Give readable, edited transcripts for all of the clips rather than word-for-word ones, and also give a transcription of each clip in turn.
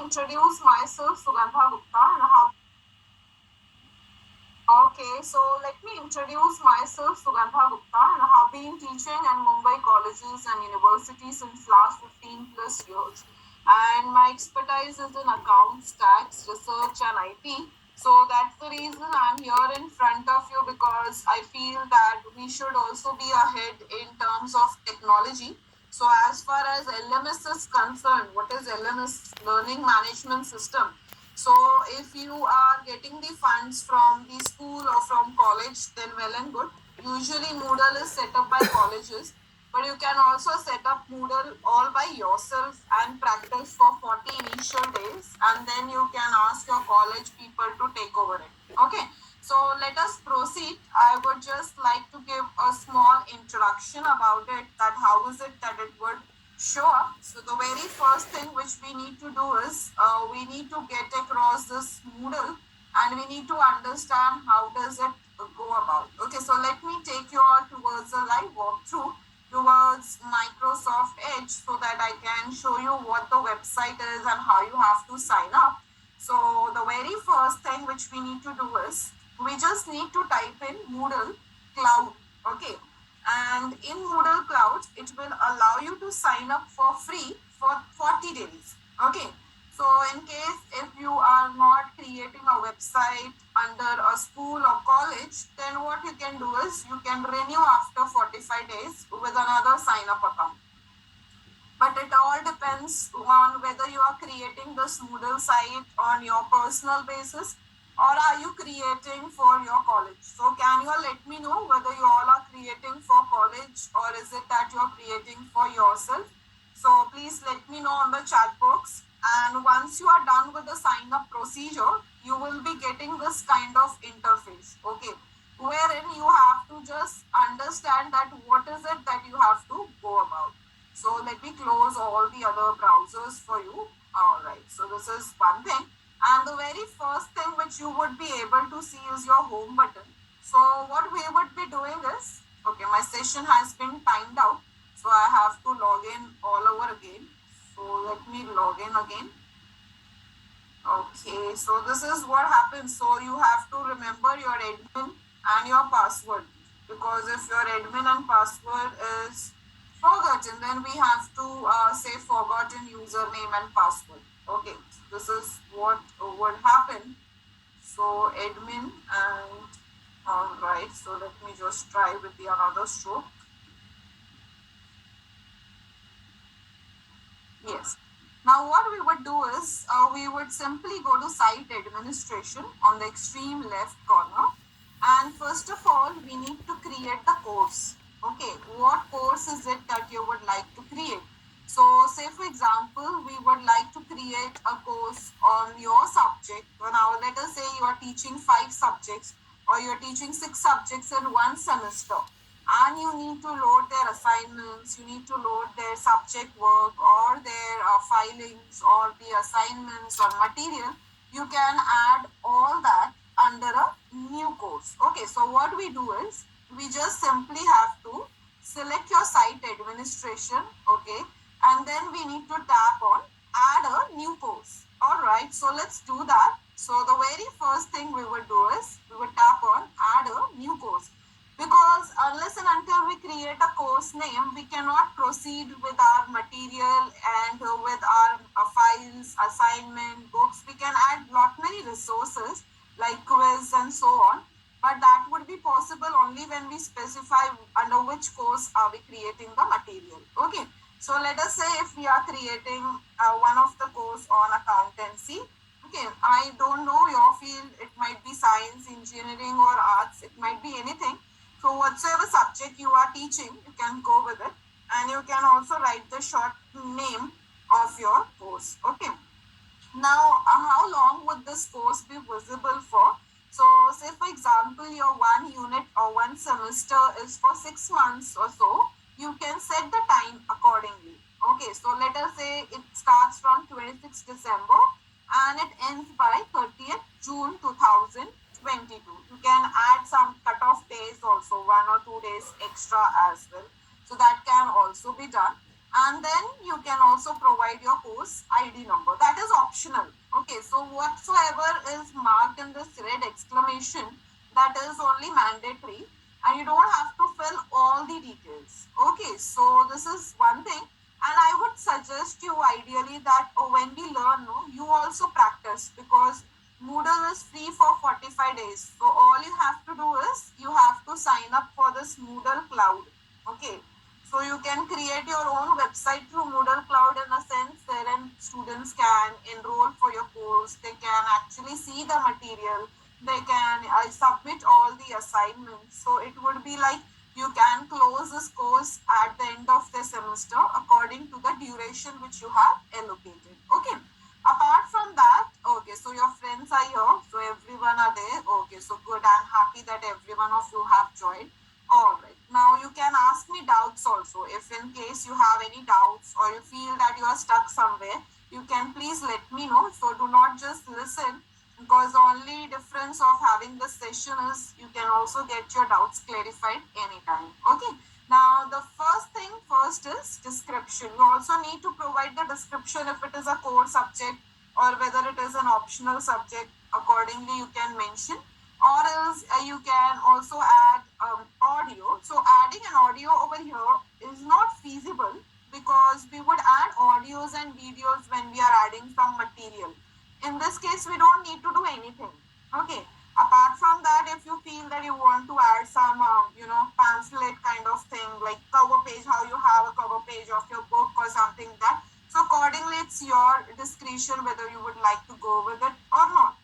introduce myself, Sugandha Gupta, and okay, so let me introduce myself, Sugandha Gupta, and I have been teaching in Mumbai colleges and universities since last 15 plus years. And my expertise is in accounts, tax, research, and IT. So that's the reason I'm here in front of you because I feel that we should also be ahead in terms of technology. So as far as LMS is concerned, what is LMS? Learning Management System. So if you are getting the funds from the school or from college, then well and good. Usually Moodle is set up by colleges, but you can also set up Moodle all by yourself and practice for 40 initial days, and then you can ask your college people to take over it. Okay, so let us proceed. I would just like to give a small introduction about it, that how is it that it would sure. So the very first thing which we need to do is we need to get across this Moodle, and we need to understand how does it go about. Okay, so let me take you all towards a live walkthrough towards Microsoft Edge so that I can show you what the website is and how you have to sign up. So the very first thing which we need to do is we just need to type in Moodle Cloud. Okay, and in Moodle Cloud it will allow you to sign up for free for 40 days. Okay, so in case if you are not creating a website under a school or college, then what you can do is you can renew after 45 days with another sign up account. But it all depends on whether you are creating this Moodle site on your personal basis or are you creating for your college. So can you all let me know whether you all are creating for college or is it that you are creating for yourself? So please let me know on the chat box. And once you are done with the sign up procedure, you will be getting this kind of interface. Okay, wherein you have to just understand that what is it that you have to go about. So let me close all the other browsers for you. Alright, so this is one thing. And the very first thing which you would be able to see is your home button. So what we would be doing is, okay, my session has been timed out. So I have to log in all over again. So let me log in again. Okay, so this is what happens. So you have to remember your admin and your password, because if your admin and password is forgotten, then we have to say forgotten username and password. Okay, so this is what would happen. So admin and all right, so let me just try with the another stroke. Yes. Now what we would do is we would simply go to site administration on the extreme left corner, and first of all we need to create the course. Okay, what course is it that you would like to create? So say for example we would like to create a course on your subject. Now let us say you are teaching 5 subjects or you are teaching 6 subjects in one semester, and you need to load their assignments, you need to load their subject work or their filings or the assignments or material. You can add all that under a new course. Okay, so what we do is we just simply have to select your site administration. Okay, and then we need to tap on add a new course. All right, so let's do that. So the very first thing we would do is we would tap on add a new course, because unless and until we create a course name, we cannot proceed with our material and with our files, assignment, books. We can add lot many resources like quiz and so on, but that would be possible only when we specify under which course are we creating the material. Okay, so let us say if we are creating one of the course on accountancy. Okay, I don't know your field, it might be science, engineering or arts, it might be anything. So whatsoever subject you are teaching, you can go with it, and you can also write the short name of your course. Okay. Now, how long would this course be visible for? So, say for example, your one unit or one semester is for 6 months or so, you can set the time accordingly. Okay, so let us say it starts from 26th December and it ends by 30th June 2022. You can add some cutoff days also, 1 or 2 days extra as well. So that can also be done. And then you can also provide your course ID number. That is optional. whatsoever is marked in this red exclamation, that is only mandatory, and you don't have to fill all the details. Okay, so this is one thing, and I would suggest you ideally that when we learn, no, you also practice, because Moodle is free for 45 days. So all you have to do is you have to sign up for this Moodle Cloud. Okay, so you can create your own website through Moodle Cloud, in a sense wherein students can enroll for your course. They can actually see the material. They can submit all the assignments. So it would be like you can close this course at the end of the semester according to the duration which you have allocated. Okay. Apart from that, okay, so your friends are here, so everyone are there. Okay, so good. I'm happy that every one of you have joined. All right. Now you can ask me doubts also. If in case you have any doubts or you feel that you are stuck somewhere, you can please let me know. So do not just listen, because the only difference of having this session is you can also get your doubts clarified anytime. Okay. Now the first thing first is description. You also need to provide the description if it is a core subject or whether it is an optional subject. Accordingly, you can mention, or else you can also add audio. So adding an audio over here is not feasible, because we would add audios and videos when we are adding some material. In this case, we don't need to do anything. Okay. Apart from that, if you feel that you want to add some pamphlet kind of thing, like cover page, how you have a cover page of your book or something like that, so accordingly it's your discretion whether you would like to go with it or not.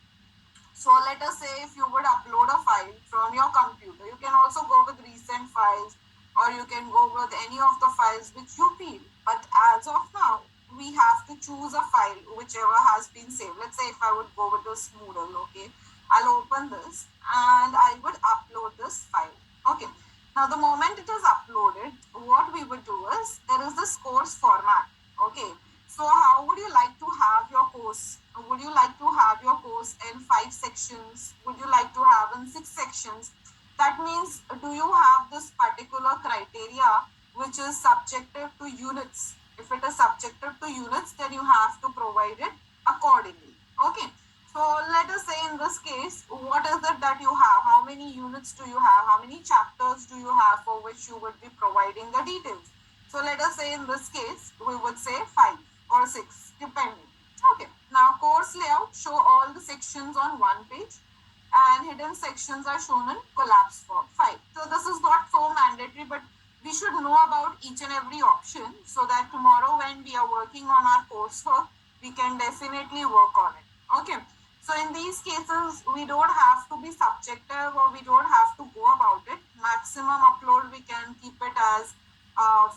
So let us say if you would upload a file from your computer, you can also go with recent files, or you can go with any of the files which you feel. But as of now, we have to choose a file whichever has been saved. Let's say if I would go with this Moodle, okay, I'll open this and I would upload this file. Okay. Now the moment it is uploaded, what we would do is there is this course format. Okay. So how would you like to have your course? Would you like to have your course in 5 sections? Would you like to have in 6 sections? That means, do you have this particular criteria which is subjective to units? If it is subjective to units, then you have to provide it accordingly. Okay. So let us say in this case, what is it that you have? How many units do you have? How many chapters do you have for which you would be providing the details? So let us say in this case, we would say 5 or 6, depending. Okay. Now course layout, show all the sections on one page, and hidden sections are shown in collapse form. 5. So this is not so mandatory, but we should know about each and every option, so that tomorrow when we are working on our coursework, we can definitely work on it. Okay. So in these cases, we don't have to be subjective, or we don't have to go about it. Maximum upload, we can keep it as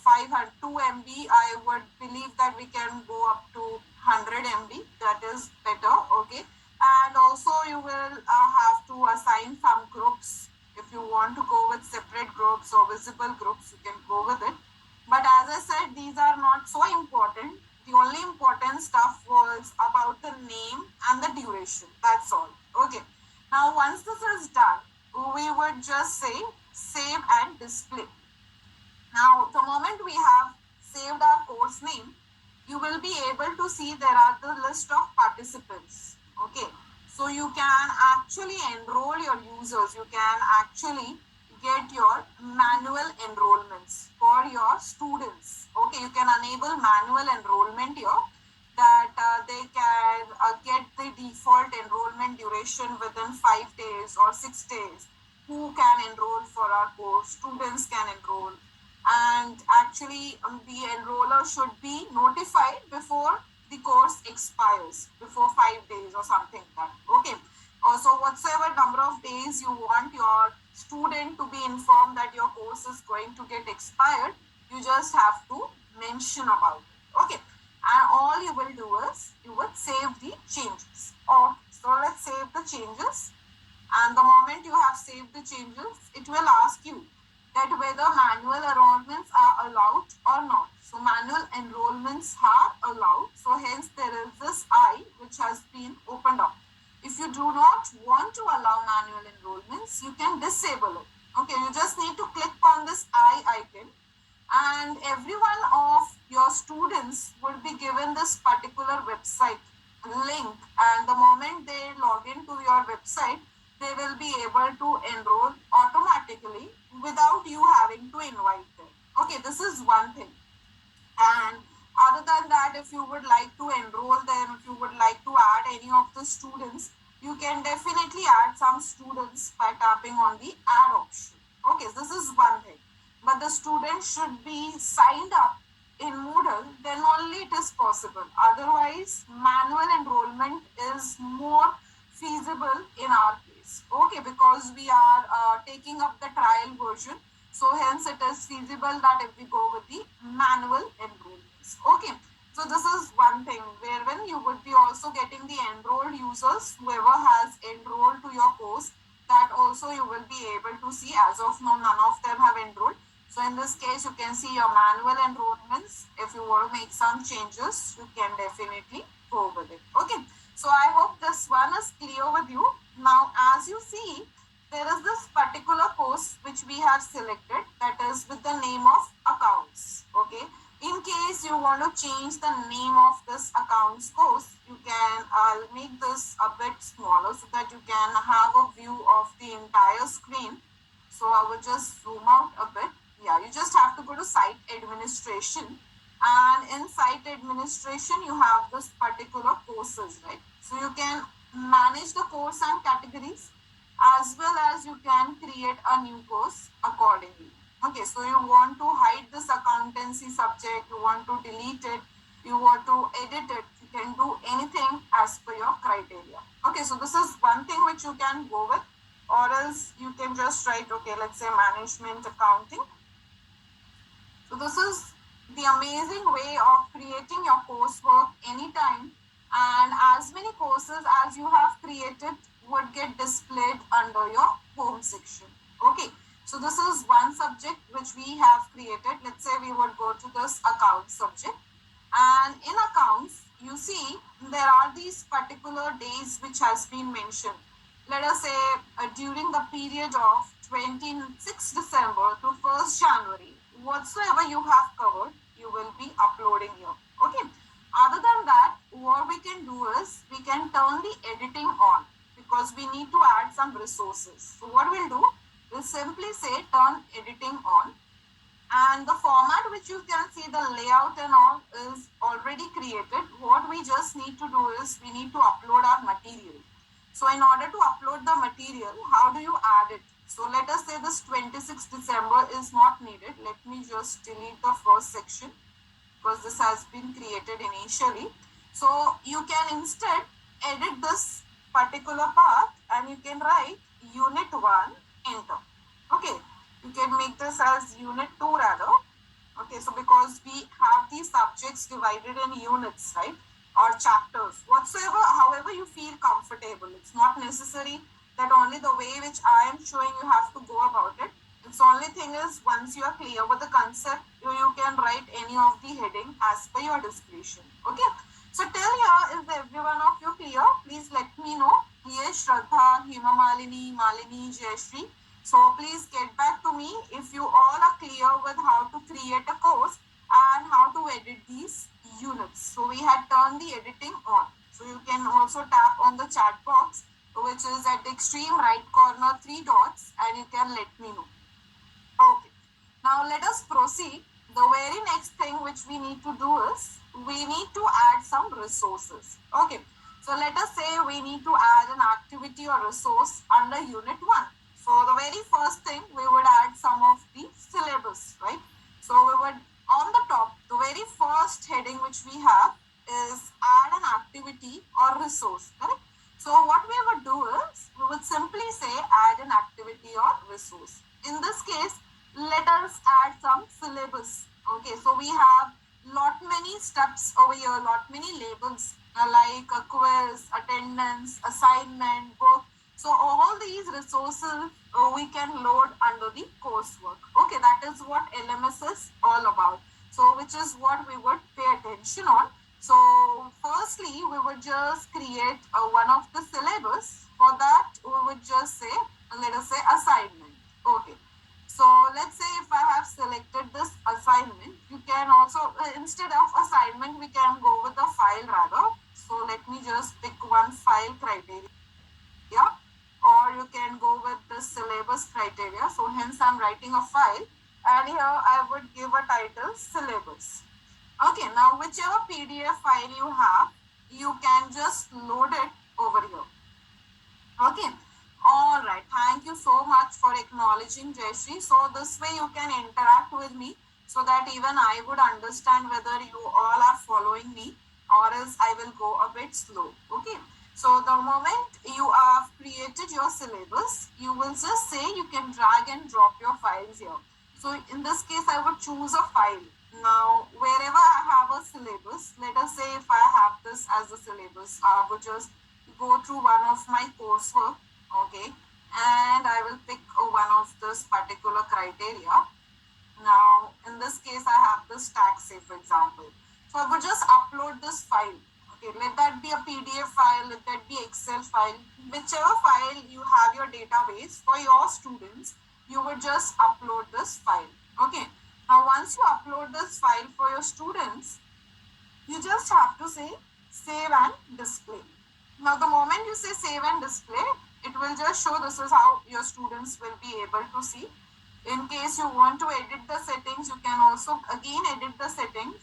502 MB. I would believe that we can go up to 100 MB. That is better. Okay. And also you will have to assign some groups. If you want to go with separate groups or visible groups, you can go with it. But as I said, these are not so important. The only important stuff was about the name and the duration. That's all. Okay. Now once this is done, we would just say save and display. Now the moment we have saved our course name, you will be able to see there are the list of participants. Okay. So you can actually enroll your users. You can actually get your manual enrollments for your students. Okay, you can enable manual enrollment here, that they can get the default enrollment duration within 5 days or 6 days. Who can enroll for our course? Students can enroll. And actually, the enroller should be notified before the course expires, before 5 days or something like that. Okay. Also, whatsoever number of days you want your student to be informed that your course is going to get expired, you just have to mention about it. Okay. And all you will do is you will save the changes. Okay. So let's save the changes. And the moment you have saved the changes, it will ask you that whether manual enrollments are allowed or not. So manual enrollments are allowed. So hence there is this I which has been opened up. If you do not want to allow manual enrollments, you can disable it. Okay, you just need to click on this I icon, and every one of your students would be given this particular website link, and the moment website, they will be able to enroll automatically without you having to invite them. Okay, this is one thing. And other than that, if you would like to enroll them, if you would like to add any of the students, you can definitely add some students by tapping on the add option. Okay, this is one thing. But the student should be signed up in Moodle, then only it is possible. Otherwise, manual enrollment is more feasible in our case. Okay, because we are taking up the trial version, so hence it is feasible that if we go with the manual enrollments. Okay. So this is one thing wherein you would be also getting the enrolled users, whoever has enrolled to your course, that also you will be able to see. As of now, none of them have enrolled. So in this case, you can see your manual enrollments. If you want to make some changes, you can definitely go with it. Okay. So I hope this one is clear with you. Now, as you see, there is this particular course which we have selected, that is with the name of accounts. Okay. In case you want to change the name of this accounts course, you can I'll make this a bit smaller so that you can have a view of the entire screen. So I will just zoom out a bit. Yeah, you just have to go to site administration, and in site administration you have this particular courses, right? So you can manage the course and categories, as well as you can create a new course accordingly. Okay, so you want to hide this accountancy subject, you want to delete it, you want to edit it, you can do anything as per your criteria. Okay, so this is one thing which you can go with, or else you can just write, okay, let's say management accounting. So this is the amazing way of creating your coursework anytime, and as many courses as you have created would get displayed under your home section. Okay, so this is one subject which we have created. Let's say we would go to this account subject, and in accounts you see there are these particular days which has been mentioned. Let us say during the period of 26th December to 1st January, whatsoever you have covered, you will be uploading here. Okay. Other than that, what we can do is we can turn the editing on, because we need to add some resources. So what we'll do, we'll simply say turn editing on, and the format which you can see, the layout and all is already created. What we just need to do is we need to upload our material. So in order to upload the material, how do you add it? So let us say this 26th December is not needed. Let me just delete the first section, because this has been created initially. So you can instead edit this particular part, and you can write unit 1, enter. Okay, you can make this as unit 2 rather. Okay, so because we have these subjects divided in units, right, or chapters, whatsoever, however you feel comfortable. It's not necessary that only the way which I am showing you have to go about it. It's only thing is, once you are clear with the concept, you can write any of the heading as per your discretion. Okay. So till here, is every one of you clear? Please let me know. Yes, Shraddha, Hima Malini, Malini, Jayashree. So please get back to me if you all are clear with how to create a course and how to edit these units. So we had turned the editing on. So you can also tap on the chat box, which is at the extreme right corner, 3 dots, and you can let me know. Okay. Now let us proceed. The very next thing which we need to do is we need to add some resources. Okay. So let us say we need to add an activity or resource under unit 1. So the very first thing, we would add some of the syllabus, right? So we would, on the top, the very first heading which we have is add an activity or resource, correct? So what we would do is we would simply say add an activity or resource. In this case, let us add some syllabus. Okay, so we have lot many steps over here, lot many labels like a quiz, attendance, assignment, book. So all these resources we can load under the coursework. Okay, that is what LMS is all about. So which is what we would pay attention on. So firstly, we would just create one of the syllabus. For that, we would just say, let us say assignment. Okay. So let's say if I have selected this assignment, you can also, instead of assignment, we can go with the file rather. So let me just pick one file criteria. syllabus criteria. So hence I'm writing a file, and here I would give a title syllabus. Okay, now whichever PDF file you have, you can just load it over here. Okay. All right. Thank you so much for acknowledging Jayashree. So this way you can interact with me so that even I would understand whether you all are following me or else I will go a bit slow. Okay. So the moment you have created your syllabus, you will just say you can drag and drop your files here. So in this case, I would choose a file. Now, wherever I have a syllabus, let us say if I have this as a syllabus, I would just go through one of my coursework, okay, and I will pick one of this particular criteria. Now, in this case, I have this tax, say for example. So I would just upload this file. Okay, let that be a PDF file, let that be Excel file, whichever file you have your database for your students, you would just upload this file. Okay. Now, once you upload this file for your students, you just have to say save and display. Now, the moment you say save and display, it will just show this is how your students will be able to see. In case you want to edit the settings, you can also again edit the settings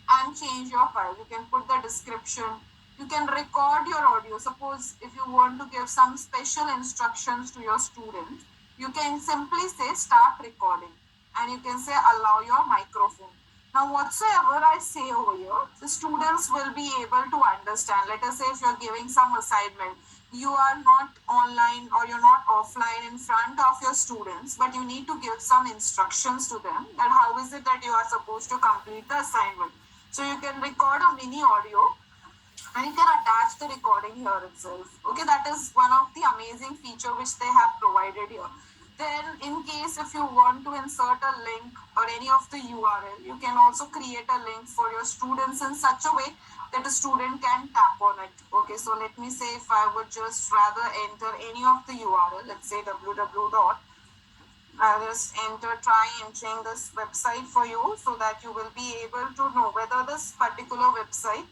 and change your file. You can put the description. You can record your audio. Suppose if you want to give some special instructions to your students, you can simply say start recording and you can say allow your microphone. Now, whatsoever I say over here, the students will be able to understand. Let us say if you're giving some assignment, you are not online or you're not offline in front of your students, but you need to give some instructions to them that how is it that you are supposed to complete the assignment. So you can record a mini audio and you can attach the recording here itself. Okay, that is one of the amazing feature which they have provided here. Then in case if you want to insert a link or any of the URL, you can also create a link for your students in such a way that a student can tap on it. Okay, so let me say if I would just rather enter any of the URL, let's say www. I'll just try entering this website for you so that you will be able to know whether this particular website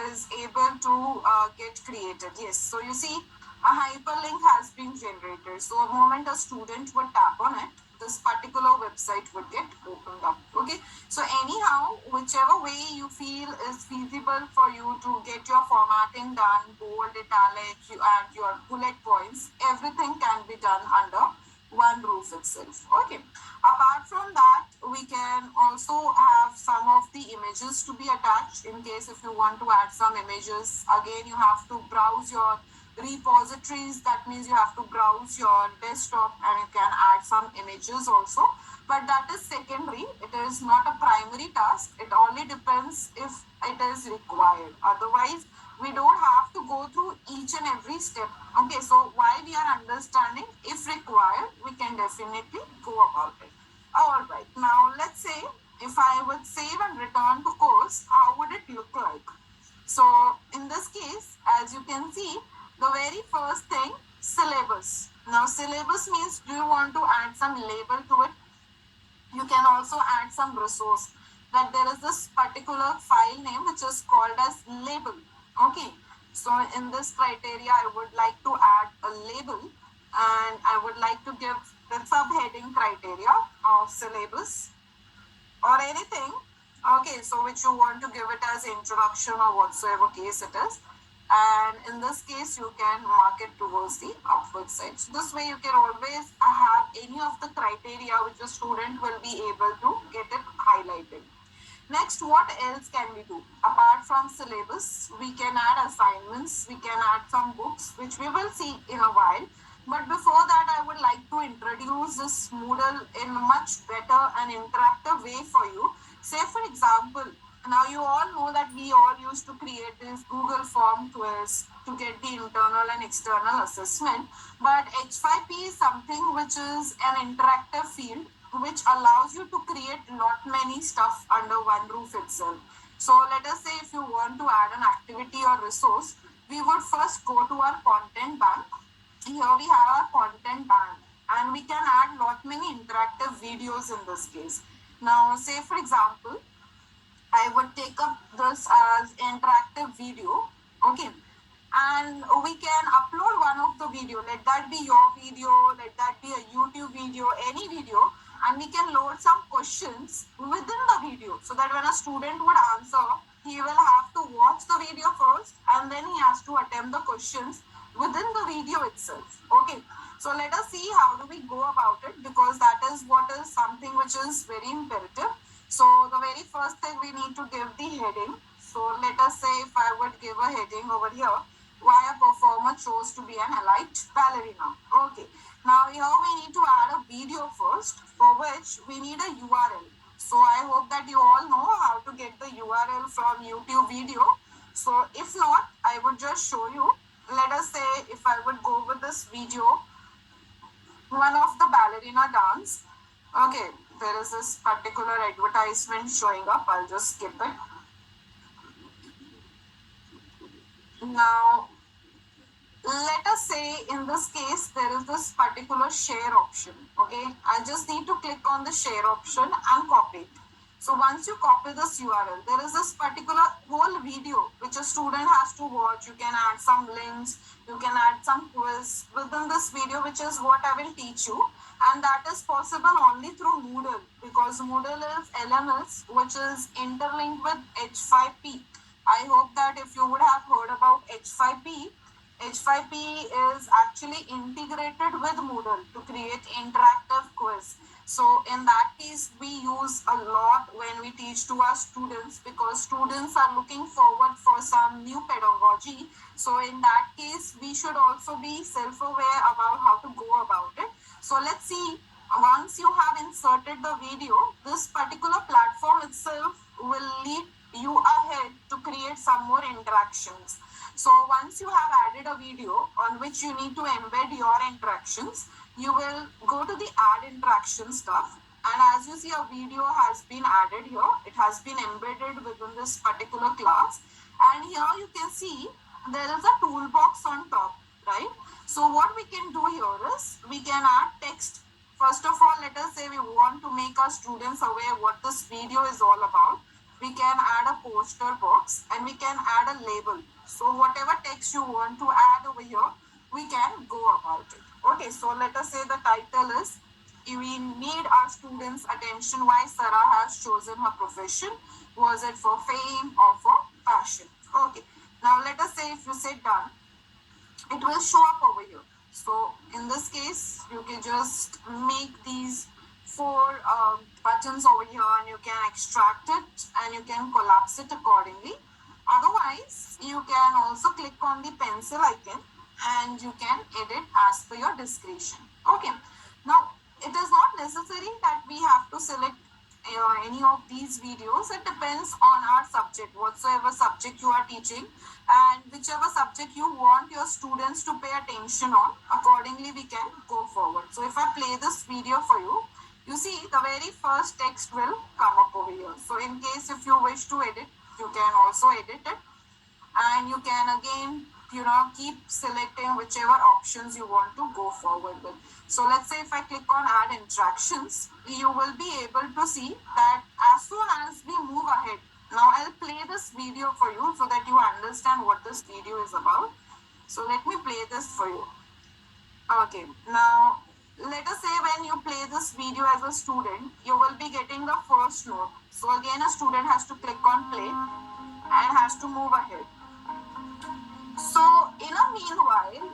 is able to get created. Yes, so you see a hyperlink has been generated. So the moment a student would tap on it, this particular website would get opened up. Okay, so anyhow, whichever way you feel is feasible for you to get your formatting done, bold, italic, and your bullet points, everything can be done under one roof itself. Okay, apart from that, we can also have some of the images to be attached in case if you want to add some images. Again, you have to browse your repositories. That means you have to browse your desktop and you can add some images also, but that is secondary. It is not a primary task. It only depends if it is required. Otherwise, we don't have to go through each and every step. Okay, so while we are understanding, if required, we can definitely go about it. All right, now let's say if I would save and return to course, how would it look like? So in this case, as you can see, the very first thing, syllabus. Now syllabus means do you want to add some label to it? You can also add some resource. That there is this particular file name which is called as label. Okay, so in this criteria, I would like to add a label and I would like to give the subheading criteria of syllabus or anything. Okay, so which you want to give it as introduction or whatsoever case it is. And in this case, you can mark it towards the upward side. So this way you can always have any of the criteria which the student will be able to get it highlighted. Next, what else can we do? Apart from syllabus, we can add assignments, we can add some books, which we will see in a while. But before that, I would like to introduce this Moodle in a much better and interactive way for you. Say, for example, now you all know that we all used to create this Google form quiz to get the internal and external assessment. But H5P is something which is an interactive field which allows you to create lot many stuff under one roof itself. So let us say if you want to add an activity or resource, we would first go to our content bank. Here we have our content bank and we can add lot many interactive videos in this case. Now say for example, I would take up this as interactive video. Okay, and we can upload one of the video. Let that be your video, let that be a YouTube video, any video, and we can load some questions within the video so that when a student would answer, he will have to watch the video first and then he has to attempt the questions within the video itself. Okay, so let us see how do we go about it, because that is what is something which is very imperative. So the very first thing we need to give the heading. So let us say if I would give a heading over here, why a performer chose to be an elite ballerina. Okay, now here we need to add a video first, for which we need a URL. So I hope that you all know how to get the URL from YouTube video. So if not, I would just show you. Let us say if I would go with this video, one of the ballerina dance. Okay, there is this particular advertisement showing up. I'll just skip it. Now, let us say in this case there is this particular share option. Okay, I just need to click on the share option and copy it. So once you copy this URL, there is this particular whole video which a student has to watch. You can add some links, you can add some quiz within this video, which is what I will teach you, and that is possible only through Moodle, because Moodle is LMS which is interlinked with H5P. I hope that if you would have heard about H5P, H5P is actually integrated with Moodle to create interactive quiz. So in that case, we use a lot when we teach to our students, because students are looking forward for some new pedagogy. So in that case, we should also be self-aware about how to go about it. So let's see, once you have inserted the video, this particular platform itself will lead you ahead to create some more interactions. So once you have added a video on which you need to embed your interactions, you will go to the add interaction stuff, and as you see, a video has been added here. It has been embedded within this particular class, and here you can see there is a toolbox on top, right? So what we can do here is we can add text. First of all, let us say we want to make our students aware what this video is all about. We can add a poster box and we can add a label. So whatever text you want to add over here, we can go about it. Okay, so let us say the title is, we need our students' attention why Sarah has chosen her profession. Was it for fame or for passion? Okay, now let us say if you say done, it will show up over here. So in this case, you can just make these four buttons over here and you can extract it and you can collapse it accordingly. Otherwise, you can also click on the pencil icon and you can edit as per your discretion. Okay, now it is not necessary that we have to select any of these videos. It depends on our subject, whatsoever subject you are teaching, and whichever subject you want your students to pay attention on, accordingly we can go forward. So if I play this video for you, you see the very first text will come up over here. So in case if you wish to edit, you can also edit it, and you can again keep selecting whichever options you want to go forward with. So let's say if I click on add interactions, you will be able to see that as soon as we move ahead, now I'll play this video for you so that you understand what this video is about. So let me play this for you. Okay, now let us say when you play this video as a student, you will be getting the first note. So again, a student has to click on play and has to move ahead. So in a meanwhile,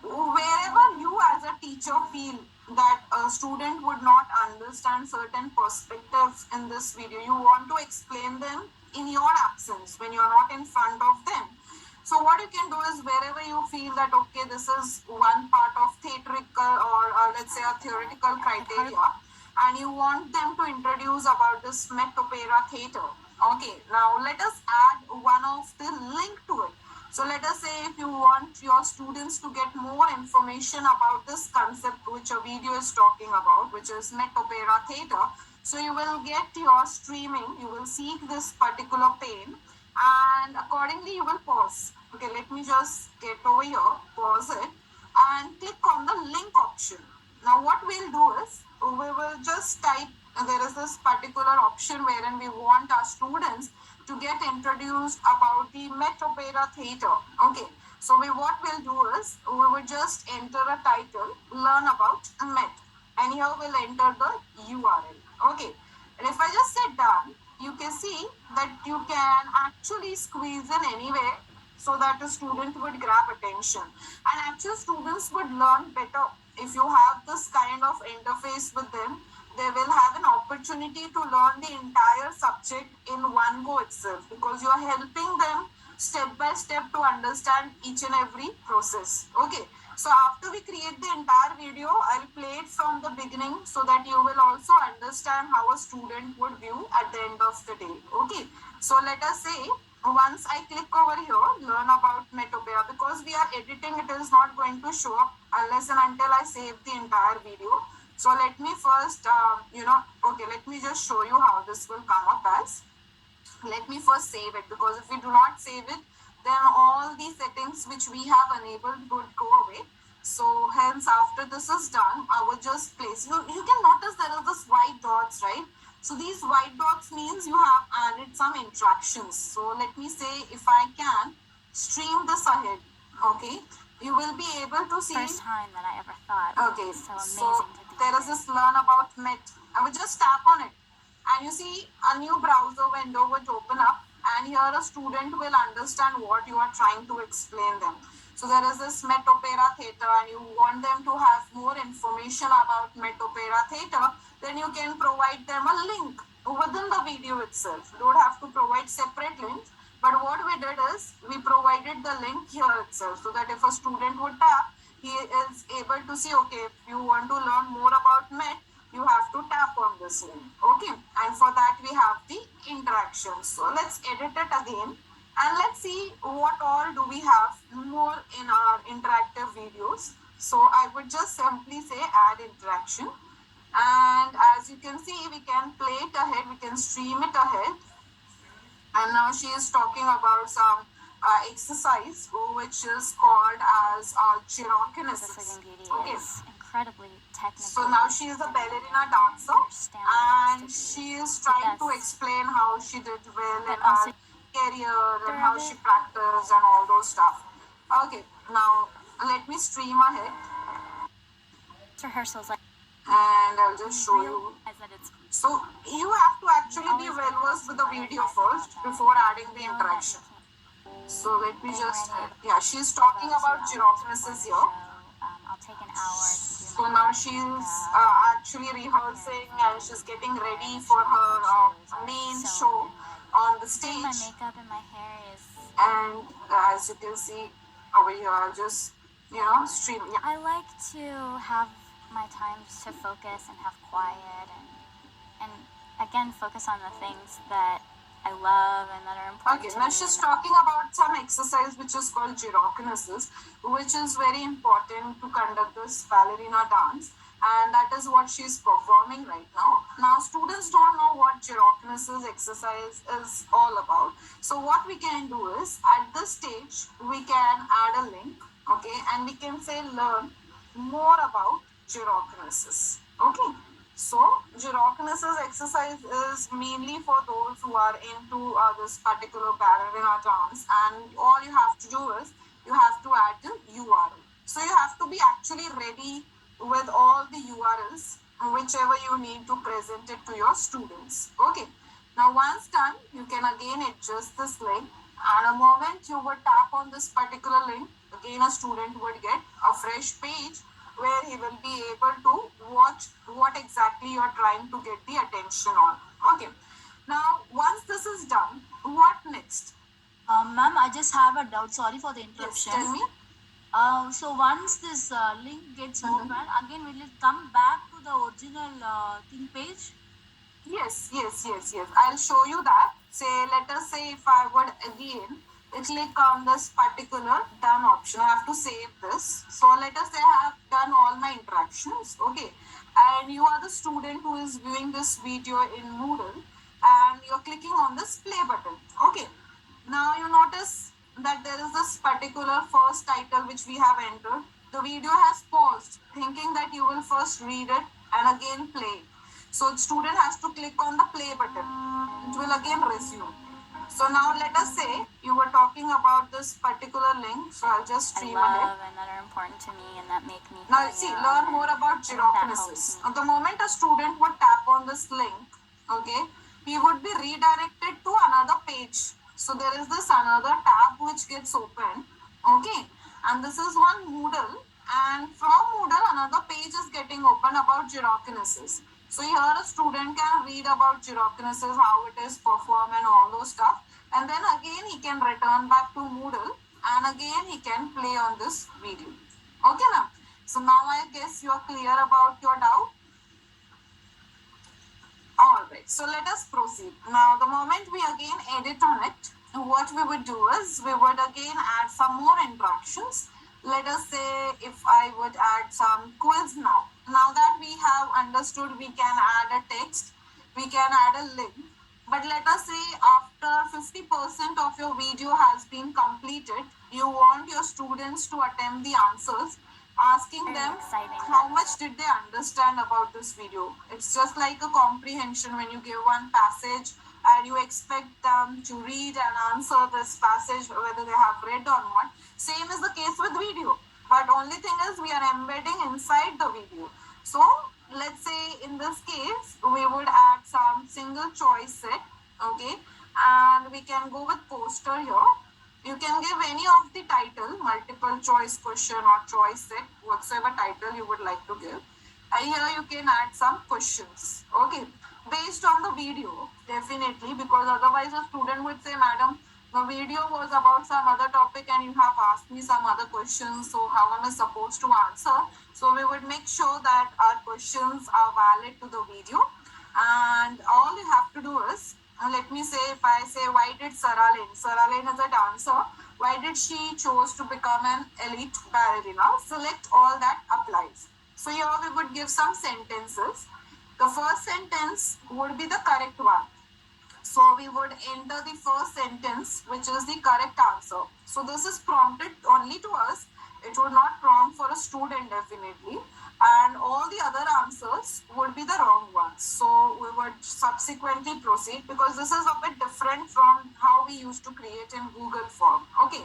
wherever you as a teacher feel that a student would not understand certain perspectives in this video, you want to explain them in your absence when you're not in front of them. So what you can do is, wherever you feel that okay, this is one part of theatrical or let's say a theoretical criteria, and you want them to introduce about this Met Opera theater. Okay, now let us add one of the link to it. So let us say if you want your students to get more information about this concept which a video is talking about, which is Met Opera theater, so you will get your streaming, you will seek this particular pane, and accordingly you will pause. Okay, let me just get over here, pause it, and click on the link option. Now what we'll do is, we will just type, there is this particular option wherein we want our students to get introduced about the Met Opera theater. Okay, So what we'll do is we will just enter a title, learn about Met, and here we'll enter the URL. Okay, and if I just say done, you can see that you can actually squeeze in anywhere so that a student would grab attention. And actual students would learn better if you have this kind of interface with them. They will have an opportunity to learn the entire subject in one go itself, because you are helping them step by step to understand each and every process. Okay, so after we create the entire video, I'll play it from the beginning so that you will also understand how a student would view at the end of the day. Okay, so let us say once I click over here, learn about Metopia, because we are editing, it is not going to show up unless and until I save the entire video. So let me first, okay, let me just show you how this will come up as. Let me first save it, because if we do not save it, then all the settings which we have enabled would go away. So hence, after this is done, I will just place, you can notice there are this white dots, right? So these white dots means you have added some interactions. So let me say, if I can stream this ahead, okay, you will be able to see. First time that I ever thought. Okay, So amazing so to be there is this learn about Met. I will just tap on it, and you see a new browser window would open up, and here a student will understand what you are trying to explain them. So there is this Met Opera Theatre, and you want them to have more information about Met Opera Theatre, then you can provide them a link within the video itself. You don't have to provide separate links, but what we did is we provided the link here itself, so that if a student would tap, he is able to see, okay, if you want to learn more about Met, you have to tap on this link. Okay, and for that we have the interaction. So let's edit it again, and let's see what all do we have more in our interactive videos. So I would just simply say add interaction, and as you can see, we can play it ahead, we can stream it ahead. And now she is talking about some exercise which is called as gyrokinesis. Okay. Is incredibly technical. So now she is a ballerina dancer, and she is trying to explain how she did well in her career and how she practiced and all those stuff. Okay, now let me stream ahead. Rehearsals, like, and I'll just show you. So you have to actually be well versed with the video first before adding the interaction. So let me just, yeah, she's talking about gyrokinesis here. I'll take an hour. So now she's actually rehearsing, and she's getting ready for her main show on the stage. My makeup and my hair is. And as you can see over here, I'll just, stream. Yeah. I like to have my times to focus and have quiet and again focus on the things that I love and that are important. Okay, now she's talking about some exercise which is called gyrokinesis, which is very important to conduct this ballerina dance, and that is what she's performing right now. Now students don't know what gyrokinesis exercise is all about. So what we can do is, at this stage, we can add a link, okay, and we can say learn more about gyrokinesis. Okay, so gyrokinesis exercise is mainly for those who are into this particular ballerina dance, and all you have to do is you have to add the URL. So you have to be actually ready with all the URLs, whichever you need to present it to your students. Okay, now once done, you can again adjust this link, and the moment you would tap on this particular link, again a student would get a fresh page where he will be able to watch what exactly you're trying to get the attention on. Okay, now once this is done, what next? Ma'am, I just have a doubt. Sorry for the interruption. Yes, tell me. So once this link gets opened, again will it come back to the original thing page? Yes. I'll show you that. Let us say if I would again click on this particular done option, I have to save this. So let us say I have done all my interactions, okay, and you are the student who is viewing this video in Moodle, and you're clicking on this play button. Okay, now you notice that there is this particular first title which we have entered. The video has paused, thinking that you will first read it and again play. So the student has to click on the play button. It will again resume. So now let us say you were talking about this particular link. So I'll just I stream ahead. love and that are important to me and that make me who Now I see, am. learn more about I think that helps gyrokinesis. me. At the moment a student would tap on this link, okay, he would be redirected to another page. So there is this another tab which gets open, okay, and this is one Moodle, and from Moodle another page is getting open about gyrokinesis. So here a student can read about gyrokinesis, how it is performed and all those stuff, and then again he can return back to Moodle and again he can play on this video. Okay now. So now I guess you are clear about your doubt. Alright, so let us proceed. Now the moment we again edit on it, what we would do is we would again add some more interactions. Let us say if I would add some quiz now. Now that we have understood we can add a text, we can add a link. But let us say after 50% of your video has been completed, you want your students to attempt the answers, asking Very them exciting. how much did they understand about this video. It's just like a comprehension when you give one passage and you expect them to read and answer this passage whether they have read or not. Same is the case with video, but only thing is we are embedding inside the video. So let's say in this case we would add some single choice set, okay, and we can go with poster here. You can give any of the title, multiple choice question or choice set, whatsoever title you would like to give. And here you can add some questions, okay, based on the video, definitely, because otherwise a student would say, Madam, the video was about some other topic and you have asked me some other questions, so how am I supposed to answer? So we would make sure that our questions are valid to the video, and all you have to do is, let me say, if I say, why did Sarah Lane is a dancer, why did she chose to become an elite ballerina? Select all that applies. So here we would give some sentences. The first sentence would be the correct one. So we would enter the first sentence, which is the correct answer. So this is prompted only to us. It would not prompt for a student definitely. And all the other answers would be the wrong ones. So we would subsequently proceed because this is a bit different from how we used to create in Google form. Okay.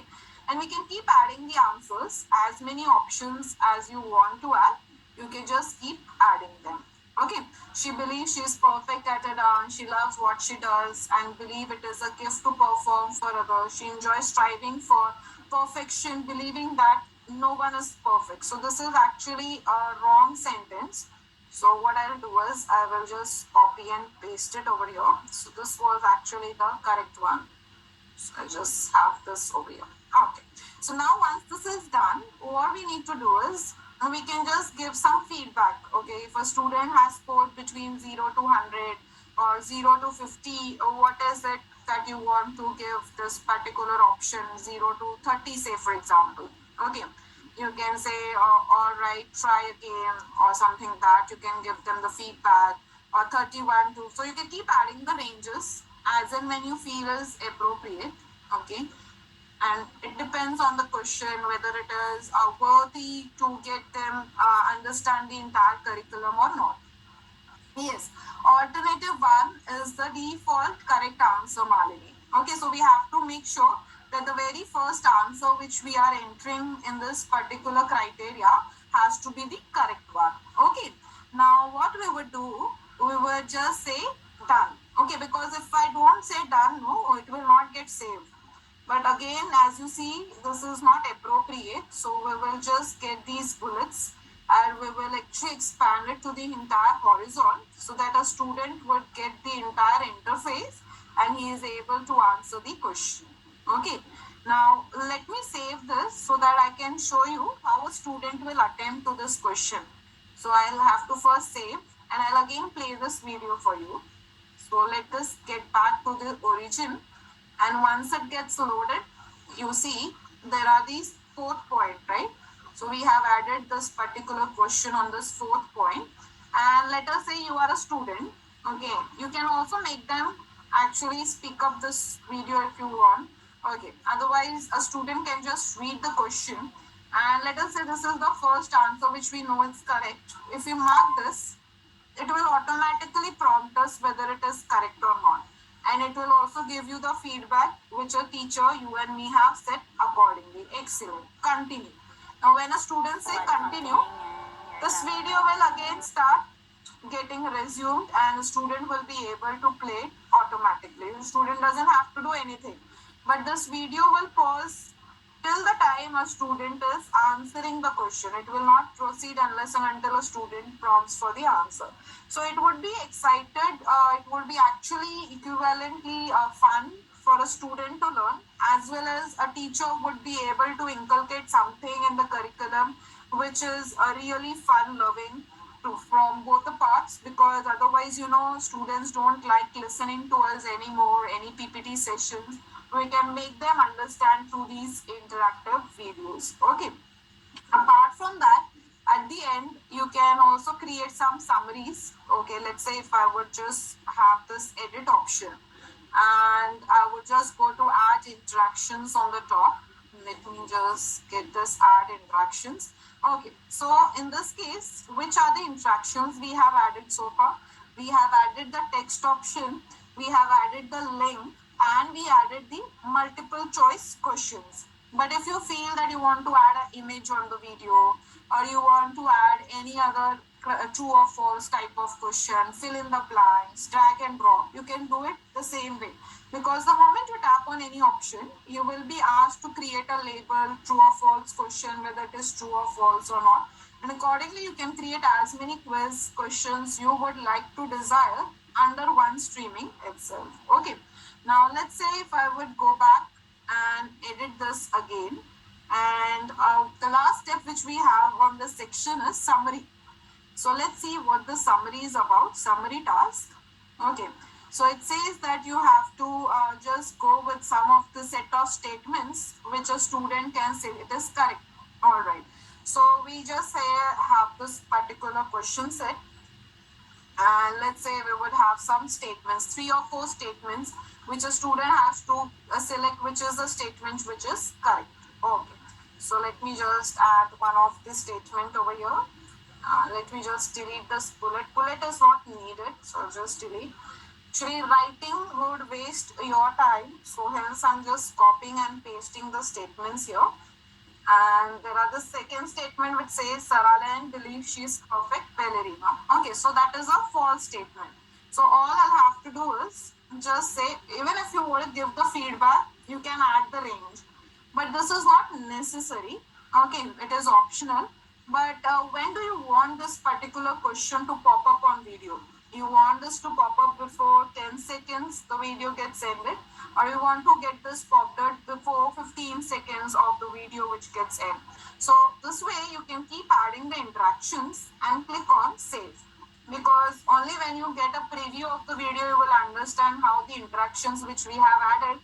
And we can keep adding the answers, as many options as you want to add. You can just keep adding them. Okay, she believes she is perfect at a dance. She loves what she does and believe it is a gift to perform for others. She enjoys striving for perfection, believing that no one is perfect. So this is actually a wrong sentence. So what I'll do is I will just copy and paste it over here. So this was actually the correct one. So I just have this over here. Okay. So now once this is done, what we need to do is we can just give some feedback. Okay. If a student has scored between 0 to 100 or 0 to 50, what is it that you want to give this particular option 0 to 30, say for example. Okay. You can say, all right, try again or something like that. You can give them the feedback or 31 to, so you can keep adding the ranges as and when you feel is appropriate. Okay, and it depends on the question whether it is worthy to get them understand the entire curriculum or not. Yes, alternative one is the default correct answer, Malini. Okay, so we have to make sure that the very first answer which we are entering in this particular criteria has to be the correct one. Okay, now what we would do, we would just say done. Okay, because if I don't say done, no, it will not get saved. But again, as you see, this is not appropriate. So we will just get these bullets and we will actually expand it to the entire horizon so that a student would get the entire interface and he is able to answer the question. Okay. Now let me save this so that I can show you how a student will attempt to this question. So I'll have to first save and I'll again play this video for you. So let us get back to the origin, and once it gets loaded, you see there are these fourth point, right? So we have added this particular question on this fourth point, and let us say you are a student. Okay, you can also make them actually speak up this video if you want. Okay, otherwise a student can just read the question, and let us say this is the first answer which we know is correct. If we mark this, it will automatically prompt us whether it is correct or not. and it will also give you the feedback which a teacher, you and me, have set accordingly. Excellent. Continue. Now when a student say continue, this video will again start getting resumed and the student will be able to play it automatically. The student doesn't have to do anything. But this video will pause till the time a student is answering the question. It will not proceed unless and until a student prompts for the answer. So it would be excited, it would be actually equivalently fun for a student to learn, as well as a teacher would be able to inculcate something in the curriculum which is really fun loving from both the parts, because otherwise, students don't like listening to us anymore, any PPT sessions. We can make them understand through these interactive videos. Okay. Apart from that, at the end, you can also create some summaries. Okay, let's say if I would just have this edit option and I would just go to add interactions on the top. Let me just get this add interactions. Okay, so in this case, which are the interactions we have added so far? We have added the text option, we have added the link, and we added the multiple choice questions. But if you feel that you want to add an image on the video, or you want to add any other true or false type of question, fill in the blanks, drag and drop, you can do it the same way. Because the moment you tap on any option, you will be asked to create a label, true or false question, whether it is true or false or not. And accordingly, you can create as many quiz questions you would like to desire under one streaming itself. Okay. Now let's say if I would go back and edit this again, and the last step which we have on this section is summary. So let's see what the summary is about. Summary task. Okay. So it says that you have to just go with some of the set of statements which a student can say it is correct. All right. So we just say have this particular question set, and let's say we would have some statements, 3 or 4 statements, which a student has to select which is the statement which is correct. Okay. So let me just add one of the statement over here. Let me just delete this bullet. Bullet is not needed, so I'll just delete. Actually, writing would waste your time, so hence I'm just copying and pasting the statements here. And there are the second statement which says Saralan believes she is perfect ballerina. Okay, so that is a false statement. So all I'll have to do is just say, even if you want to give the feedback, you can add the range. But this is not necessary. Okay, it is optional. But when do you want this particular question to pop up on video? You want this to pop up before 10 seconds the video gets ended, or you want to get this popped up before 15 seconds of the video which gets end. So this way you can keep adding the interactions and click on save, because only when you get a preview of the video you will understand how the interactions which we have added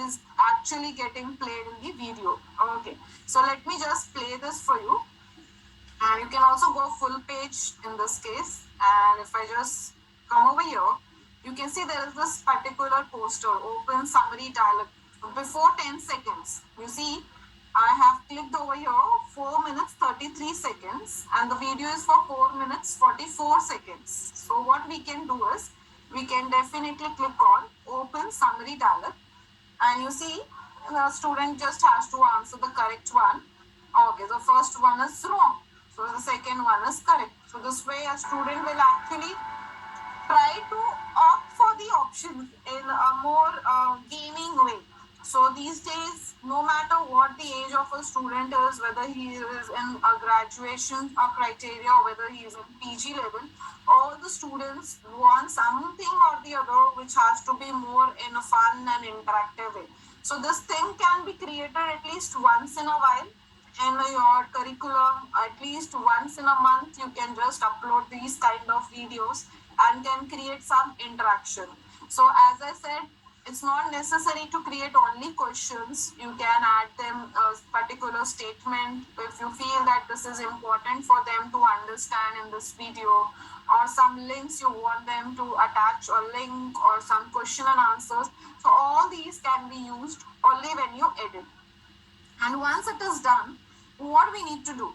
is actually getting played in the video. Okay, so let me just play this for you, and you can also go full page in this case. And if I just come over here, you can see there is this particular poster, open summary dialog. Before 10 seconds, you see I have clicked over here 4 minutes 33 seconds, and the video is for 4 minutes 44 seconds. So what we can do is we can definitely click on open summary dialog, and you see the student just has to answer the correct one. Okay, the first one is wrong, so the second one is correct. So this way a student will actually try to opt for the options in a more gaming way. So these days, no matter what the age of a student is, whether he is in a graduation criteria or whether he is in PG level, all the students want something or the other which has to be more in a fun and interactive way. So this thing can be created at least once in a while in your curriculum. At least once in a month you can just upload these kind of videos and can create some interaction. So as I said, it's not necessary to create only questions. You can add them a particular statement if you feel that this is important for them to understand in this video, or some links you want them to attach a link, or some question and answers. So all these can be used only when you edit. And once it is done, what we need to do?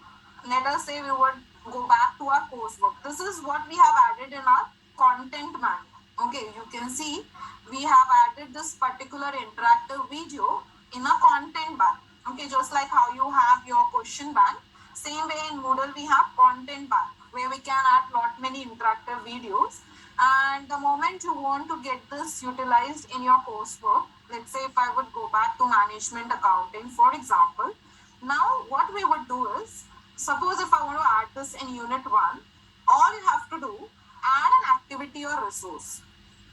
Let us say we would go back to our coursework. This is what we have added in our content map. Okay, you can see we have added this particular interactive video in a content bank. Okay, just like how you have your question bank, same way in Moodle we have content bank where we can add lot many interactive videos. And the moment you want to get this utilized in your coursework, let's say if I would go back to management accounting, for example, now what we would do is, suppose if I want to add this in unit 1, all you have to do, add an activity or resource.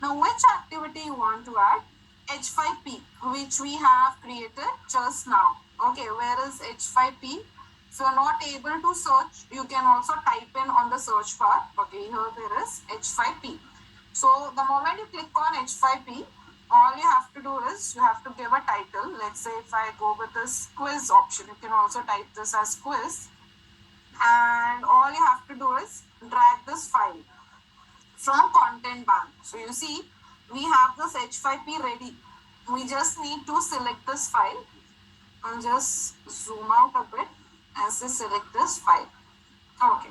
Now, which activity you want to add? H5P, which we have created just now. Okay, where is H5P? If you're not able to search, you can also type in on the search bar. Okay, here there is H5P. So the moment you click on H5P, all you have to do is you have to give a title. Let's say if I go with this quiz option, you can also type this as quiz. And all you have to do is drag this file from content bank. So you see, we have this H5P ready. We just need to select this file. I'll just zoom out a bit as we select this file. Okay.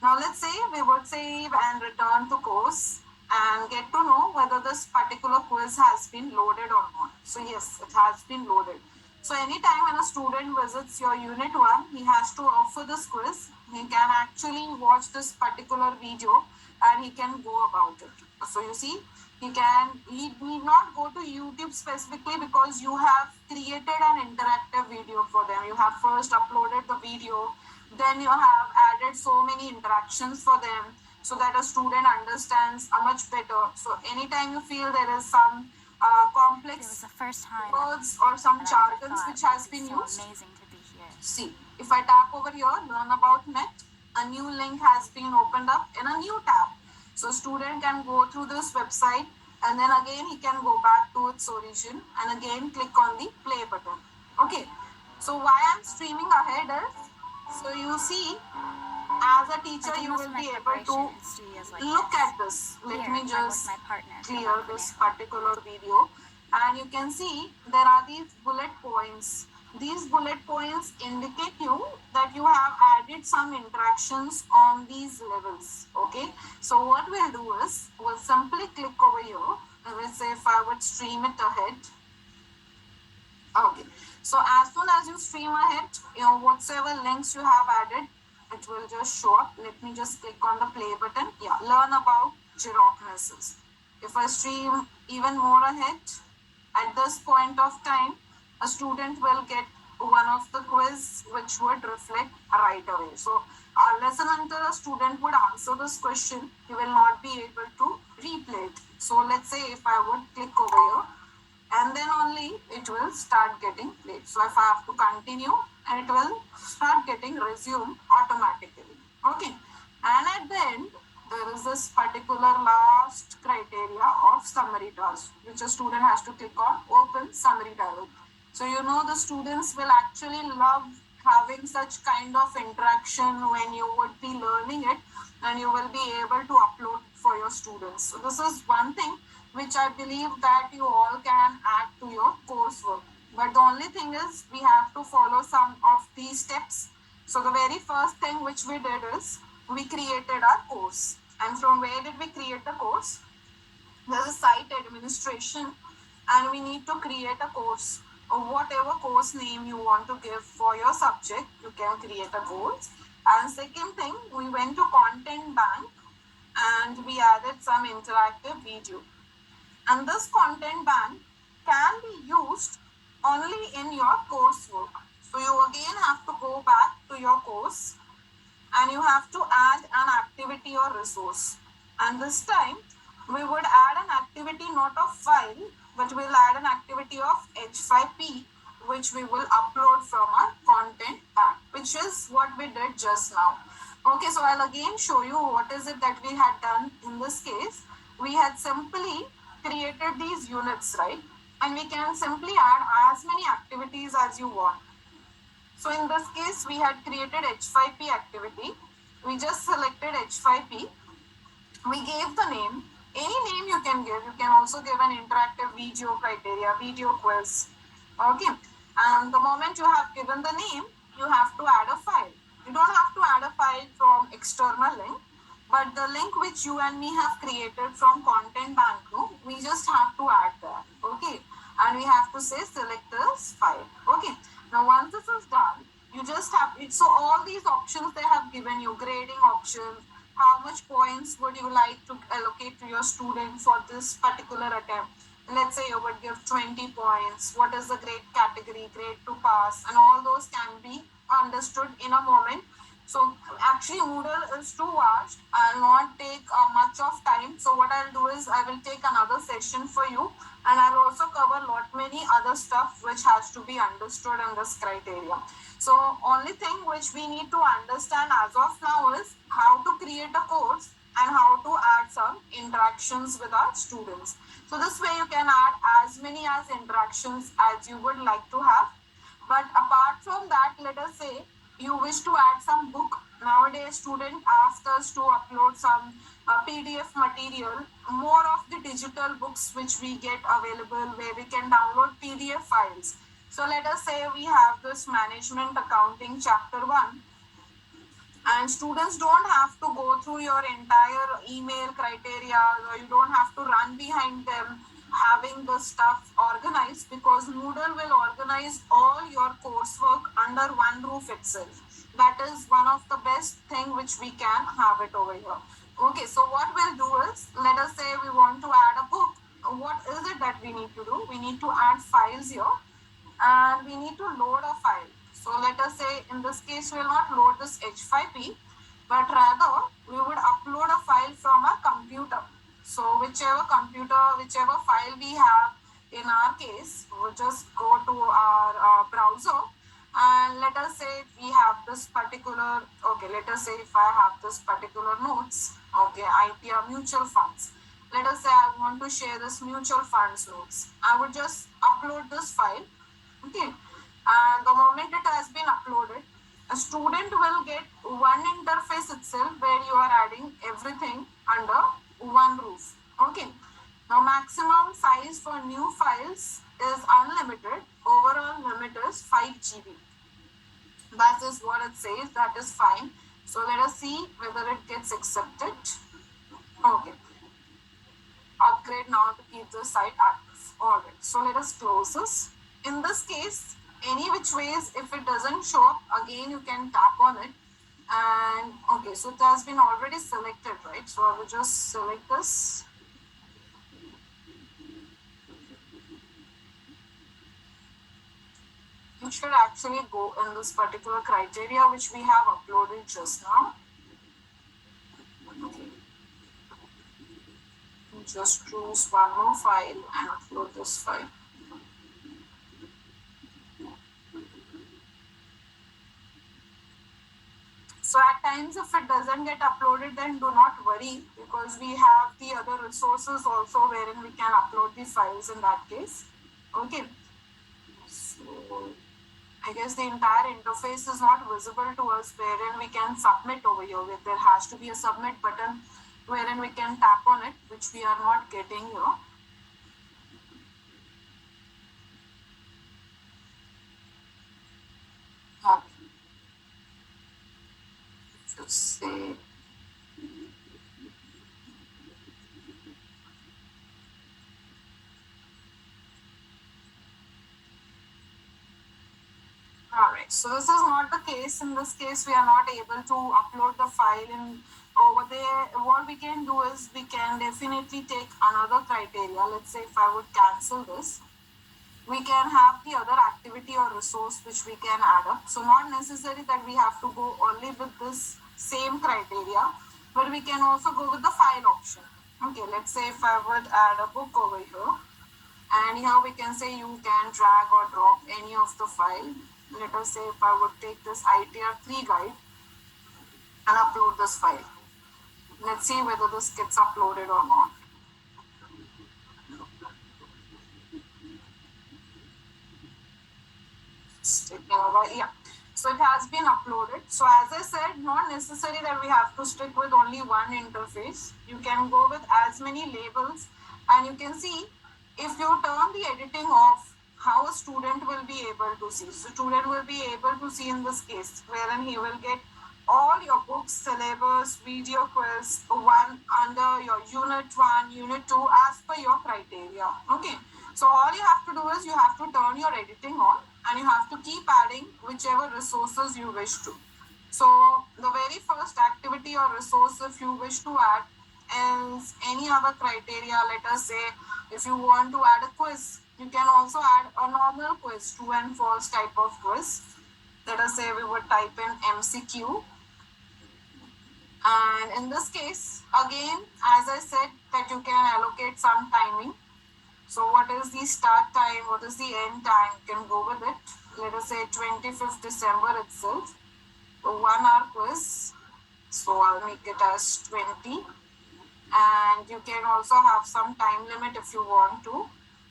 Now let's say we would save and return to course and get to know whether this particular quiz has been loaded or not. So yes, it has been loaded. So anytime when a student visits your unit 1, he has to offer this quiz. He can actually watch this particular video and he can go about it. So you see, he need not go to YouTube specifically because you have created an interactive video for them. You have first uploaded the video, then you have added so many interactions for them so that a student understands much better. So anytime you feel there is some It was complex the first time words or some that I ever jargons thought which it has would be been so used, amazing to be here. see, if I tap over here, learn about net, a new link has been opened up in a new tab. So student can go through this website and then again he can go back to its origin and again click on the play button. Okay. So why I'm streaming ahead is, so you see, as a I teacher did you most will of my be able preparation to in studios like look this. at this. Let Here, me I'm with just my partner, clear Ramon this Conejo. particular video and you can see there are these bullet points. These bullet points indicate you that you have added some interactions on these levels. Okay, so what we'll do is we'll simply click over here. Let's say if I would stream it ahead. Okay, so as soon as you stream ahead, whatsoever links you have added, it will just show up. Let me just click on the play button. Yeah, learn about gyrokinesis. If I stream even more ahead, at this point of time, a student will get one of the quiz which would reflect right away. So unless and until a student would answer this question, he will not be able to replay it. So let's say if I would click over here, and then only it will start getting played. So if I have to continue, and it will start getting resumed automatically. Okay, and at the end there is this particular last criteria of summary task which a student has to click on open summary dialog. So the students will actually love having such kind of interaction when you would be learning it and you will be able to upload for your students. So this is one thing which I believe that you all can add to your coursework. But the only thing is we have to follow some of these steps. So the very first thing which we did is we created our course. And from where did we create the course? There's a site administration and we need to create a course or whatever course name you want to give for your subject, you can create a course. And second thing, we went to content bank and we added some interactive video. And this content bank can be used only in your coursework. So you again have to go back to your course and you have to add an activity or resource. And this time we would add an activity not of file, but we'll add an activity of H5P which we will upload from our content bank, which is what we did just now. Okay, so I'll again show you what is it that we had done in this case. We had simply created these units, right? And we can simply add as many activities as you want. So in this case, we had created H5P activity. We just selected H5P. We gave the name. Any name you can give. You can also give an interactive video criteria, video quiz. Okay. And the moment you have given the name, you have to add a file. You don't have to add a file from external link. But the link which you and me have created from content bank, no, we just have to add that. Okay. And we have to say select this file. Okay. Now once this is done, you just have it. So all these options they have given you, grading options, how much points would you like to allocate to your student for this particular attempt. Let's say you would give 20 points. What is the grade category, grade to pass, and all those can be understood in a moment. So actually Moodle is too vast. I'll not take much of time. So what I'll do is I will take another session for you, and I'll also cover lot many other stuff which has to be understood in this criteria. So only thing which we need to understand as of now is how to create a course and how to add some interactions with our students. So this way you can add as many as interactions as you would like to have. But apart from that, let us say you wish to add some book. Nowadays, students ask us to upload some PDF material, more of the digital books which we get available where we can download PDF files. So let us say we have this management accounting chapter 1, and students don't have to go through your entire email criteria, or you don't have to run behind them having the stuff organized, because Moodle will organize all your coursework under one roof itself. That is one of the best thing which we can have it over here. Okay, so what we'll do is, let us say we want to add a book. What is it that we need to do? We need to add files here, and we need to load a file. So let us say in this case we will not load this H5P, but rather we would upload a file from a computer. So whichever file we have, in our case, we'll just go to our browser, and let us say we have this particular, okay, let us say if I have this particular notes, okay, IPR mutual funds. Let us say I want to share this mutual funds notes. I would just upload this file. Okay, and the moment it has been uploaded, a student will get one interface itself where you are adding everything under one roof. Okay, now maximum size for new files is unlimited. Overall limit is 5 GB. That is what it says. That is fine. So let us see whether it gets accepted. Okay, upgrade now to keep the site active. Alright, so let us close this. In this case, any which ways, if it doesn't show up, again you can tap on it. And okay, so it has been already selected, right? So I will just select this. You should actually go in this particular criteria which we have uploaded just now. Okay. Just choose one more file and upload this file. So at times if it doesn't get uploaded, then do not worry, because we have the other resources also wherein we can upload the files in that case. Okay. So I guess the entire interface is not visible to us wherein we can submit over here. There has to be a submit button wherein we can tap on it, which we are not getting here. Okay. Just say alright, so this is not the case. In this case, we are not able to upload the file in over there. What we can do is we can definitely take another criteria. Let's say if I would cancel this, we can have the other activity or resource which we can add up. So not necessary that we have to go only with this same criteria, but we can also go with the file option. Okay, let's say if I would add a book over here, and here we can say you can drag or drop any of the file. Let us say if I would take this ITR 3 guide and upload this file. Let's see whether this gets uploaded or not. Yeah, so it has been uploaded. So as I said, not necessary that we have to stick with only one interface. You can go with as many labels, and you can see if you turn the editing off, how a student will be able to see. So student will be able to see in this case wherein he will get all your books, syllabus, video quiz, one under your unit 1, unit 2 as per your criteria. Okay. So all you have to do is you have to turn your editing on and you have to keep adding whichever resources you wish to. So the very first activity or resource if you wish to add is any other criteria. Let us say if you want to add a quiz, you can also add a normal quiz, true and false type of quiz. Let us say we would type in MCQ, and in this case again as I said that you can allocate some timing. So what is the start time, what is the end time, you can go with it. Let us say 25th December itself, a 1 hour quiz, so I'll make it as 20. And you can also have some time limit if you want to,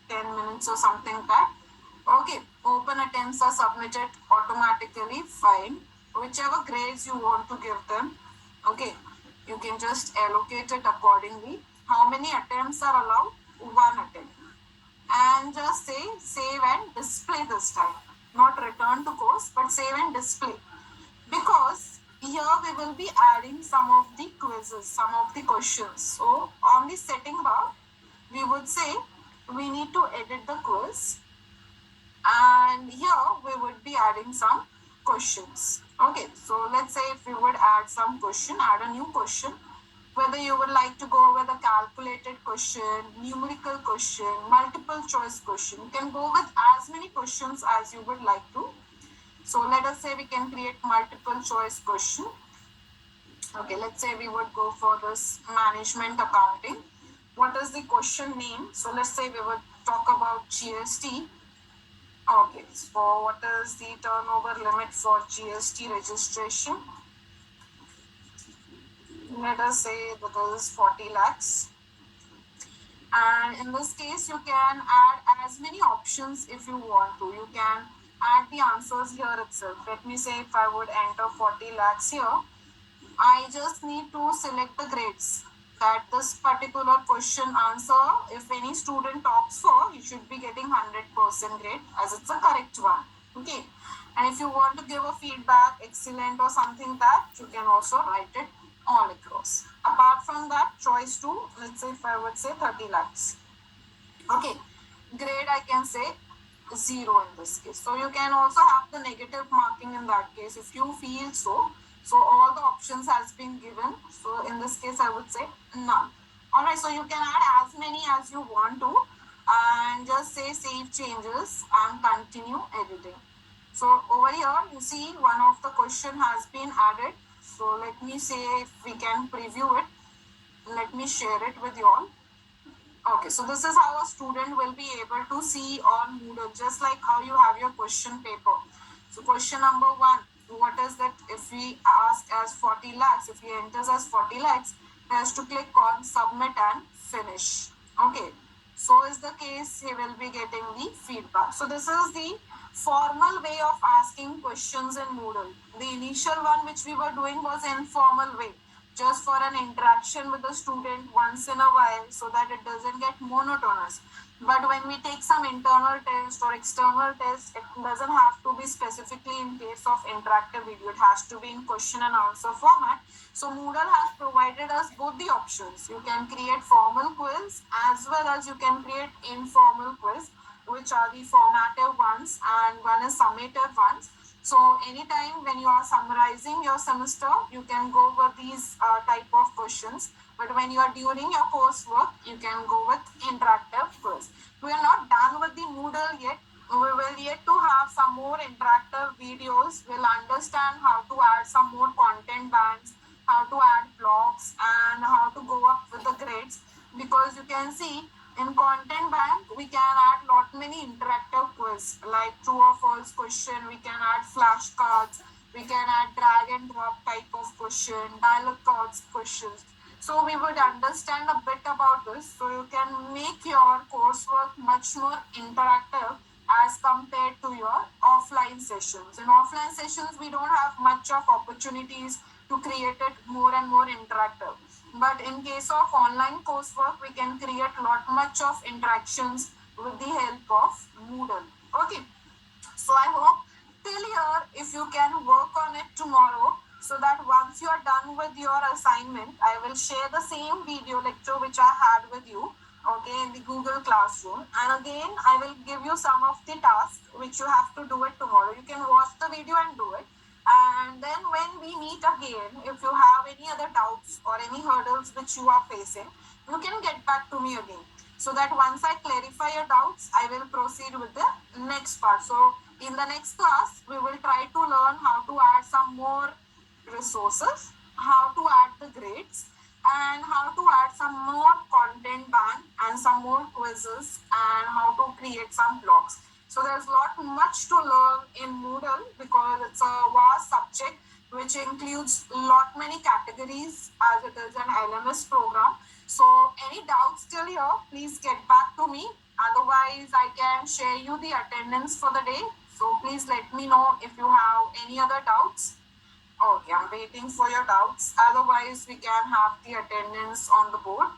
10 minutes or something like that. Okay, open attempts are submitted automatically, fine. Whichever grades you want to give them, okay, you can just allocate it accordingly. How many attempts are allowed? 1 attempt. And just say save and display this time. Not return to course, but save and display. Because here we will be adding some of the quizzes, some of the questions. So on the setting bar, we would say we need to edit the quiz, and here we would be adding some questions. Okay, so let's say if we would add some question, add a new question, whether you would like to go with a calculated question, numerical question, multiple choice question. You can go with as many questions as you would like to. So let us say we can create multiple choice question. Okay, let's say we would go for this management accounting. What is the question name? So let's say we would talk about GST. Okay, so what is the turnover limit for GST registration? Let us say that is 40 lakhs. And in this case, you can add as many options if you want to. You can add the answers here itself. Let me say if I would enter 40 lakhs here, I just need to select the grades that this particular question answer, if any student opts for, he should be getting 100% grade as it's a correct one. Okay. And if you want to give a feedback, excellent or something that, you can also write it all across. Apart from that, choice 2, let's say if I would say 30 lakhs. Okay. Grade I can say 0 in this case. So you can also have the negative marking in that case if you feel so. So all the options has been given. So in this case I would say none. Alright, so you can add as many as you want to and just say save changes and continue editing. So over here you see one of the question has been added. So let me say if we can preview it. Let me share it with you all. Okay, so this is how a student will be able to see on Moodle, just like how you have your question paper. So question number 1, what is that if we ask as 40 lakhs, if he enters as 40 lakhs, he has to click on submit and finish. Okay, so is the case, he will be getting the feedback. So this is the formal way of asking questions in Moodle. The initial one which we were doing was informal way, just for an interaction with the student once in a while so that it doesn't get monotonous. But when we take some internal test or external test, it doesn't have to be specifically in case of interactive video. It has to be in question and answer format. So Moodle has provided us both the options. You can create formal quiz as well as you can create informal quiz, which are the formative ones and one is summative ones. So anytime when you are summarizing your semester, you can go with these type of questions. But when you are during your coursework, you can go with interactive quiz. We are not done with the Moodle yet. We will yet to have some more interactive videos. We'll understand how to add some more content banks, how to add blogs, and how to go up with the grades. Because you can see in content bank, we can add lot many interactive quiz like true or false question. We can add flashcards. We can add drag and drop type of question, dialogue cards questions. So we would understand a bit about this. So you can make your coursework much more interactive as compared to your offline sessions. In offline sessions, we don't have much of opportunities to create it more and more interactive. But in case of online coursework, we can create lot much of interactions with the help of Moodle. Okay. So I hope till here, if you can work on it tomorrow, so that once you are done with your assignment, I will share the same video lecture which I had with you, okay, in the Google Classroom. And again, I will give you some of the tasks which you have to do it tomorrow. You can watch the video and do it. And then when we meet again, if you have any other doubts or any hurdles which you are facing, you can get back to me again. So that once I clarify your doubts, I will proceed with the next part. So in the next class, we will try to learn how to add some more resources, how to add the grades, and how to add some more content bank and some more quizzes, and how to create some blogs. So there's a lot much to learn in Moodle because it's a vast subject which includes lot many categories as it is an LMS program. So any doubts till here, please get back to me. Otherwise, I can share you the attendance for the day. So please let me know if you have any other doubts. Okay, I'm waiting for your doubts. Otherwise, we can have the attendance on the board.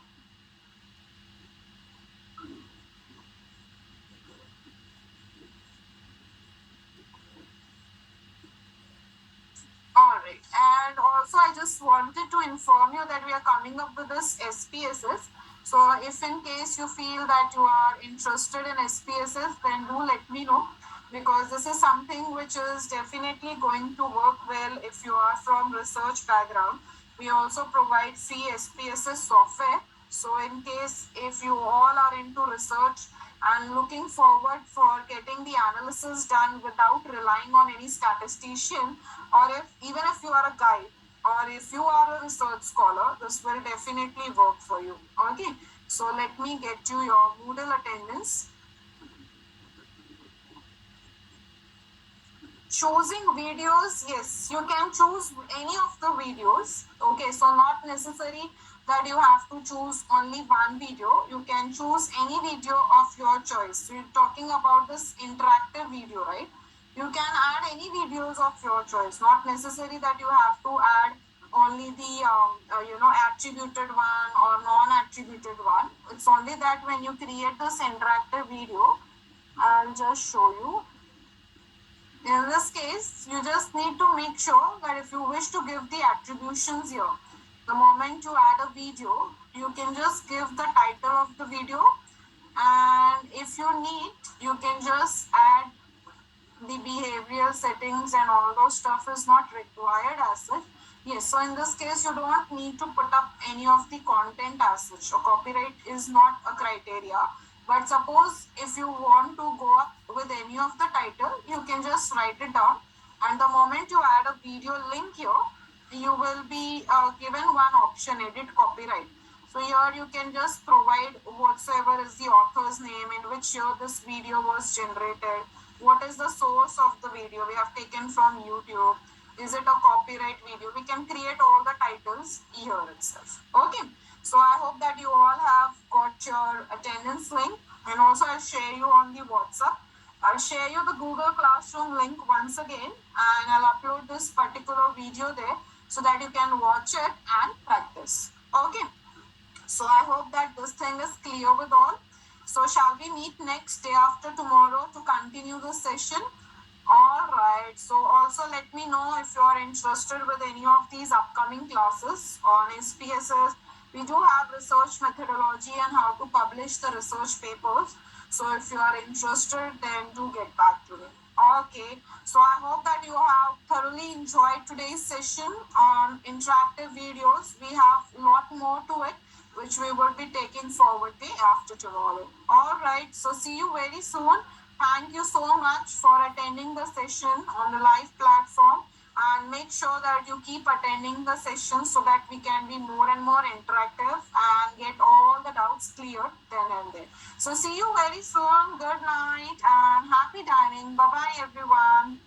Alright, and also I just wanted to inform you that we are coming up with this SPSS. So if in case you feel that you are interested in SPSS, then do let me know, because this is something which is definitely going to work well if you are from research background. We also provide free SPSS software. So in case if you all are into research and looking forward for getting the analysis done without relying on any statistician, or if even if you are a guide or if you are a research scholar, this will definitely work for you. Okay, so let me get you your Moodle attendance. Choosing videos, yes, you can choose any of the videos. Okay, so not necessary that you have to choose only one video. You can choose any video of your choice. So you're talking about this interactive video, right? You can add any videos of your choice. Not necessary that you have to add only the attributed one or non-attributed one. It's only that when you create this interactive video, I'll just show you. In this case, you just need to make sure that if you wish to give the attributions here, the moment you add a video, you can just give the title of the video, and if you need, you can just add the behavioral settings, and all those stuff is not required as such. Yes, so in this case, you don't need to put up any of the content as such. So copyright is not a criteria. But suppose if you want to go up with any of the title, you can just write it down. And the moment you add a video link here, you will be given one option, edit copyright. So here you can just provide whatsoever is the author's name, in which year this video was generated, what is the source of the video, we have taken from YouTube, is it a copyright video. We can create all the titles here itself. Okay, so I hope that you all have got your attendance link, and also I'll share you on the WhatsApp. I'll share you the Google Classroom link once again, and I'll upload this particular video there so that you can watch it and practice. Okay, so I hope that this thing is clear with all. So shall we meet next day after tomorrow to continue the session? All right. So also let me know if you are interested with any of these upcoming classes on SPSS. We do have research methodology and how to publish the research papers. So if you are interested, then do get back to me. Okay. So I hope that you have thoroughly enjoyed today's session on interactive videos. We have a lot more to it, which we will be taking forward day after tomorrow. All right. So see you very soon. Thank you so much for attending the session on the live platform, and make sure that you keep attending the session so that we can be more and more interactive and get all the doubts cleared then and there. So see you very soon. Good night and happy dining. Bye bye everyone.